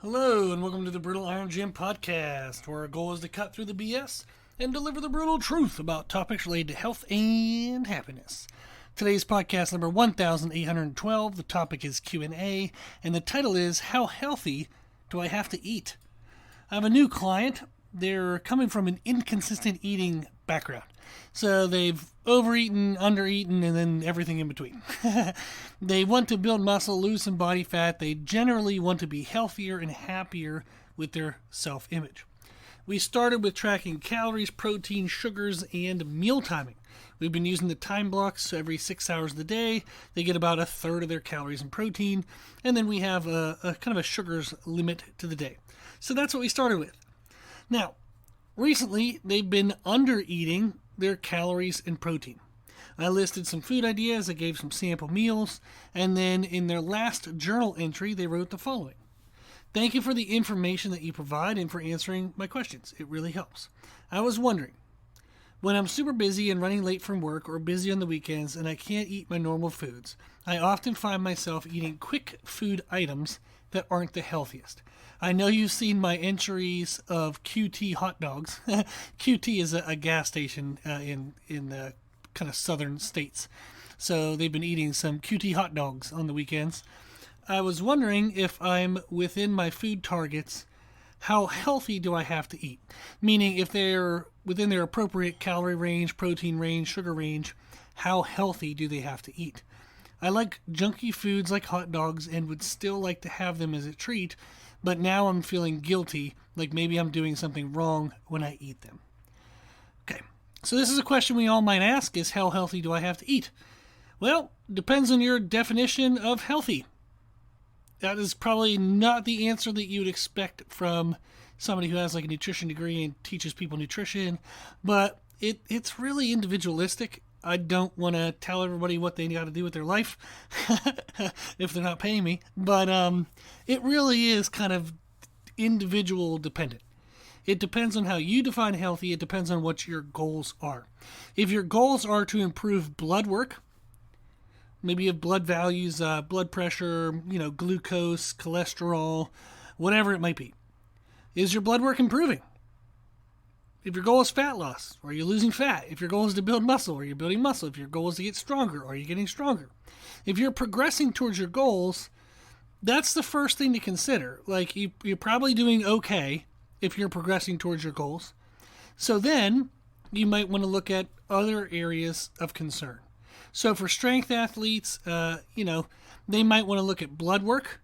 Hello, and welcome to the Brutal Iron Gym podcast, where our goal is to cut through the BS and deliver the brutal truth about topics related to health and happiness. Today's podcast number 1812. The topic is Q&A, and the title is How Healthy Do I Have to Eat? I have a new client. They're coming from an inconsistent eating background. So they've overeaten, undereaten, and then everything in between. They want to build muscle, lose some body fat. They generally want to be healthier and happier with their self-image. We started with tracking calories, protein, sugars, and meal timing. We've been using the time blocks, so every 6 hours of the day, they get about a third of their calories and protein, and then we have a kind of a sugars limit to the day. So that's what we started with. Now, recently, they've been under-eating their calories and protein. I listed some food ideas, I gave some sample meals, and then in their last journal entry, they wrote the following. Thank you for the information that you provide and for answering my questions. It really helps. I was wondering, when I'm super busy and running late from work or busy on the weekends and I can't eat my normal foods, I often find myself eating quick food items that aren't the healthiest. I know you've seen my entries of QT hot dogs. QT is a gas station in the kind of southern states. So they've been eating some QT hot dogs on the weekends. I was wondering if I'm within my food targets, how healthy do I have to eat? Meaning if they're within their appropriate calorie range, protein range, sugar range, how healthy do they have to eat? I like junky foods like hot dogs and would still like to have them as a treat, but now I'm feeling guilty, like maybe I'm doing something wrong when I eat them. Okay, so this is a question we all might ask is how healthy do I have to eat? Well, depends on your definition of healthy. That is probably not the answer that you would expect from somebody who has like a nutrition degree and teaches people nutrition, but it's really individualistic. I don't want to tell everybody what they got to do with their life if they're not paying me, but it really is kind of individual dependent. It depends on how you define healthy. It depends on what your goals are. If your goals are to improve blood work, maybe you have blood values, blood pressure, glucose, cholesterol, whatever it might be. Is your blood work improving? If your goal is fat loss, are you losing fat? If your goal is to build muscle, are you building muscle? If your goal is to get stronger, are you getting stronger? If you're progressing towards your goals, that's the first thing to consider. Like you're probably doing okay if you're progressing towards your goals. So then you might want to look at other areas of concern. So for strength athletes, they might want to look at blood work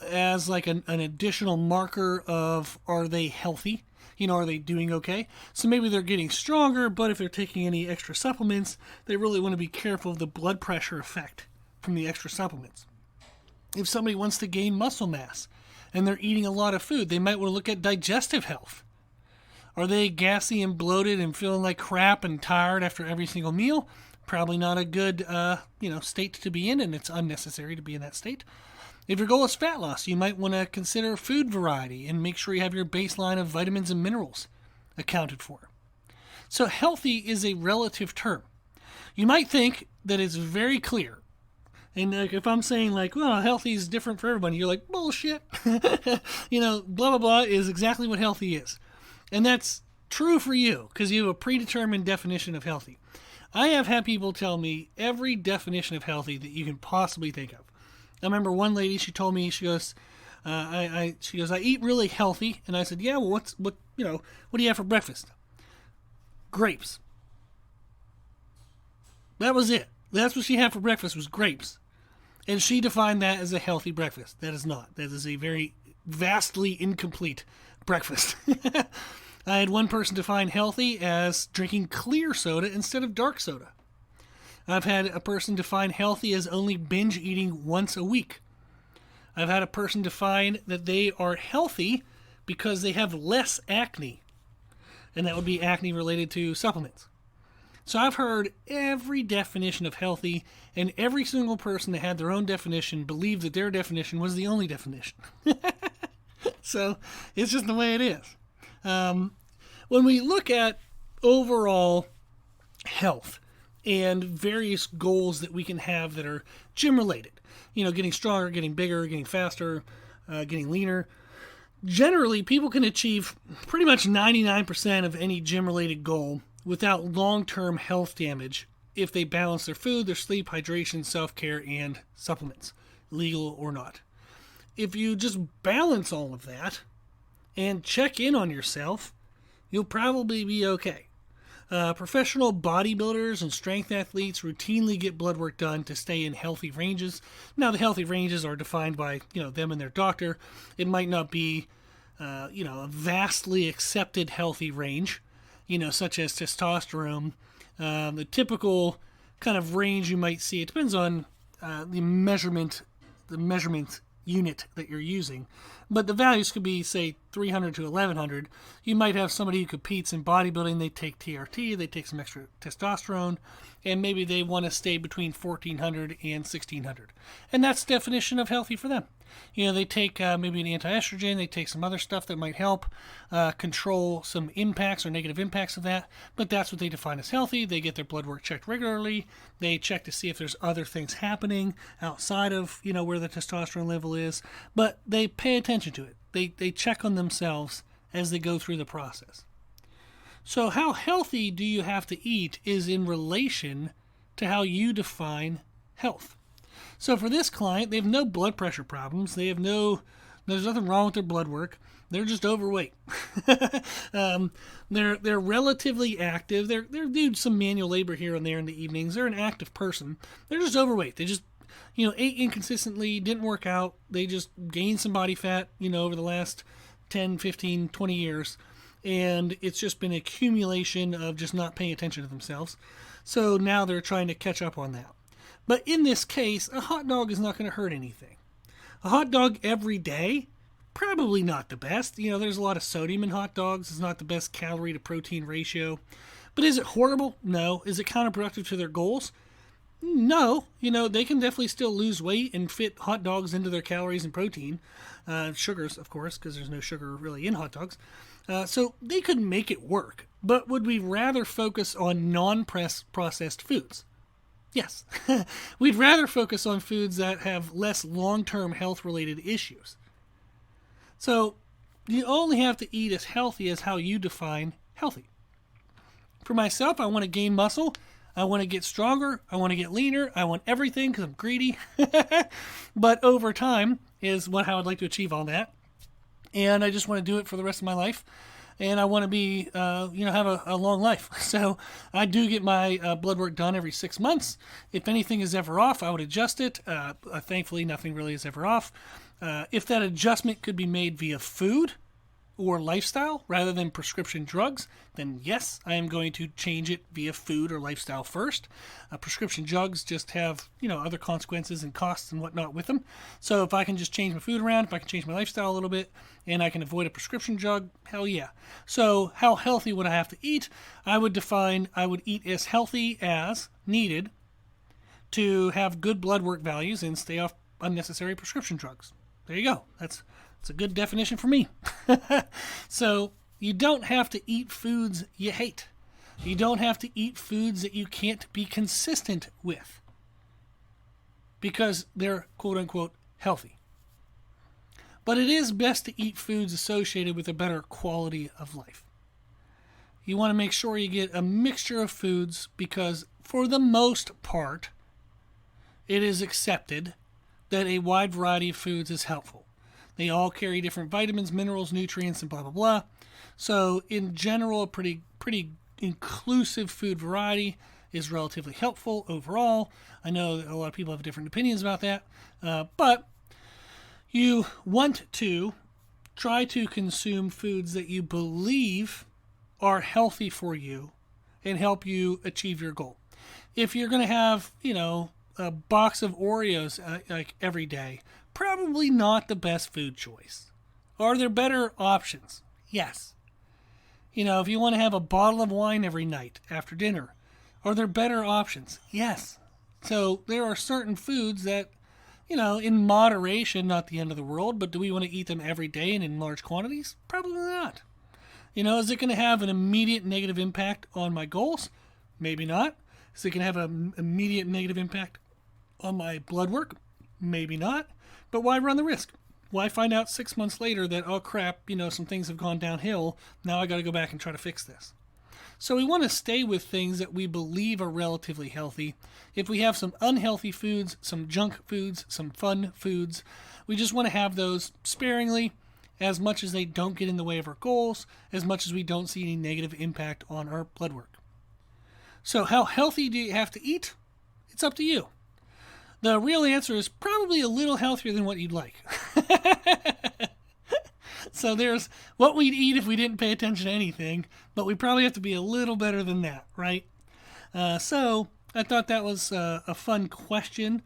as like an additional marker of are they healthy? Are they doing okay? So maybe they're getting stronger, but if they're taking any extra supplements, they really want to be careful of the blood pressure effect from the extra supplements. If somebody wants to gain muscle mass and they're eating a lot of food, they might want to look at digestive health. Are they gassy and bloated and feeling like crap and tired after every single meal? Probably not a good, state to be in, and it's unnecessary to be in that state. If your goal is fat loss, you might want to consider food variety and make sure you have your baseline of vitamins and minerals accounted for. So healthy is a relative term. You might think that it's very clear. And if I'm saying healthy is different for everybody, you're like, bullshit. Blah, blah, blah is exactly what healthy is. And that's true for you because you have a predetermined definition of healthy. I have had people tell me every definition of healthy that you can possibly think of. I remember one lady, she told me, she goes, I eat really healthy. And I said, yeah, well, what do you have for breakfast? Grapes. That was it. That's what she had for breakfast was grapes. And she defined that as a healthy breakfast. That is not. That is a very vastly incomplete breakfast. I had one person define healthy as drinking clear soda instead of dark soda. I've had a person define healthy as only binge eating once a week. I've had a person define that they are healthy because they have less acne. And that would be acne related to supplements. So I've heard every definition of healthy, and every single person that had their own definition believed that their definition was the only definition. So it's just the way it is. When we look at overall health and various goals that we can have that are gym related, getting stronger, getting bigger, getting faster, getting leaner. Generally, people can achieve pretty much 99% of any gym-related goal without long-term health damage if they balance their food, their sleep, hydration, self-care, and supplements, legal or not. If you just balance all of that and check in on yourself, you'll probably be okay. Professional bodybuilders and strength athletes routinely get blood work done to stay in healthy ranges. Now, the healthy ranges are defined by them and their doctor. It might not be a vastly accepted healthy range, such as testosterone. The typical kind of range you might see, it depends on the measurement unit that you're using. But the values could be, say, 300 to 1100. You might have somebody who competes in bodybuilding. They take TRT, they take some extra testosterone, and maybe they want to stay between 1400 and 1600. And that's the definition of healthy for them. They take maybe an anti-estrogen, they take some other stuff that might help control some impacts or negative impacts of that, but that's what they define as healthy. They get their blood work checked regularly. They check to see if there's other things happening outside of, where the testosterone level is, but they pay attention to it. They check on themselves as they go through the process. So how healthy do you have to eat is in relation to how you define health. So for this client, they have no blood pressure problems. There's nothing wrong with their blood work. They're just overweight. They're relatively active. They're doing some manual labor here and there in the evenings. They're an active person. They're just overweight. They just, ate inconsistently, didn't work out. They just gained some body fat, over the last 10, 15, 20 years. And it's just been an accumulation of just not paying attention to themselves. So now they're trying to catch up on that. But in this case, a hot dog is not going to hurt anything. A hot dog every day, probably not the best. There's a lot of sodium in hot dogs. It's not the best calorie to protein ratio. But is it horrible? No. Is it counterproductive to their goals? No. They can definitely still lose weight and fit hot dogs into their calories and protein. Sugars, of course, because there's no sugar really in hot dogs. So they could make it work. But would we rather focus on non-processed foods? Yes. We'd rather focus on foods that have less long-term health-related issues. So you only have to eat as healthy as how you define healthy. For myself, I want to gain muscle. I want to get stronger. I want to get leaner. I want everything because I'm greedy. But over time is how I'd like to achieve all that. And I just want to do it for the rest of my life. And I want to be, have a long life. So I do get my blood work done every 6 months. If anything is ever off, I would adjust it. Thankfully, nothing really is ever off. If that adjustment could be made via food or lifestyle rather than prescription drugs, then yes, I am going to change it via food or lifestyle first. Prescription drugs just have, other consequences and costs and whatnot with them. So if I can just change my food around, if I can change my lifestyle a little bit, and I can avoid a prescription drug, hell yeah. So how healthy would I have to eat? I would eat as healthy as needed to have good blood work values and stay off unnecessary prescription drugs. There you go. That's a good definition for me. So you don't have to eat foods you hate. You don't have to eat foods that you can't be consistent with because they're quote-unquote healthy. But it is best to eat foods associated with a better quality of life. You want to make sure you get a mixture of foods because for the most part, it is accepted that a wide variety of foods is helpful. They all carry different vitamins, minerals, nutrients, and blah, blah, blah. So in general, a pretty inclusive food variety is relatively helpful overall. I know that a lot of people have different opinions about that, but you want to try to consume foods that you believe are healthy for you and help you achieve your goal. If you're going to have, a box of Oreos like every day, probably not the best food choice. Are there better options? Yes. If you want to have a bottle of wine every night after dinner, are there better options? Yes. So there are certain foods that, in moderation, not the end of the world, but do we want to eat them every day and in large quantities? Probably not. Is it going to have an immediate negative impact on my goals? Maybe not. Is it going to have an immediate negative impact on my blood work? Maybe not. But why run the risk? Well, I find out 6 months later that, oh crap, some things have gone downhill. Now I got to go back and try to fix this. So we want to stay with things that we believe are relatively healthy. If we have some unhealthy foods, some junk foods, some fun foods, we just want to have those sparingly, as much as they don't get in the way of our goals, as much as we don't see any negative impact on our blood work. So how healthy do you have to eat? It's up to you. The real answer is probably a little healthier than what you'd like. So there's what we'd eat if we didn't pay attention to anything, but we probably have to be a little better than that, right? So I thought that was a fun question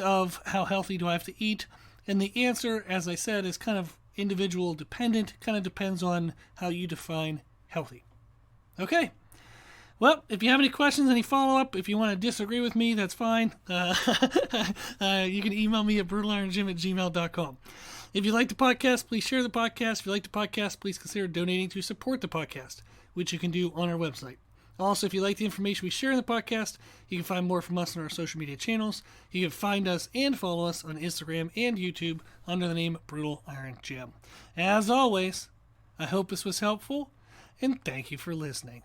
of how healthy do I have to eat? And the answer, as I said, is kind of individual dependent. Kind of depends on how you define healthy. Okay. Well, if you have any questions, any follow-up, if you want to disagree with me, that's fine. You can email me at brutalironjim@gmail.com. If you like the podcast, please share the podcast. If you like the podcast, please consider donating to support the podcast, which you can do on our website. Also, if you like the information we share in the podcast, you can find more from us on our social media channels. You can find us and follow us on Instagram and YouTube under the name Brutal Iron Jim. As always, I hope this was helpful, and thank you for listening.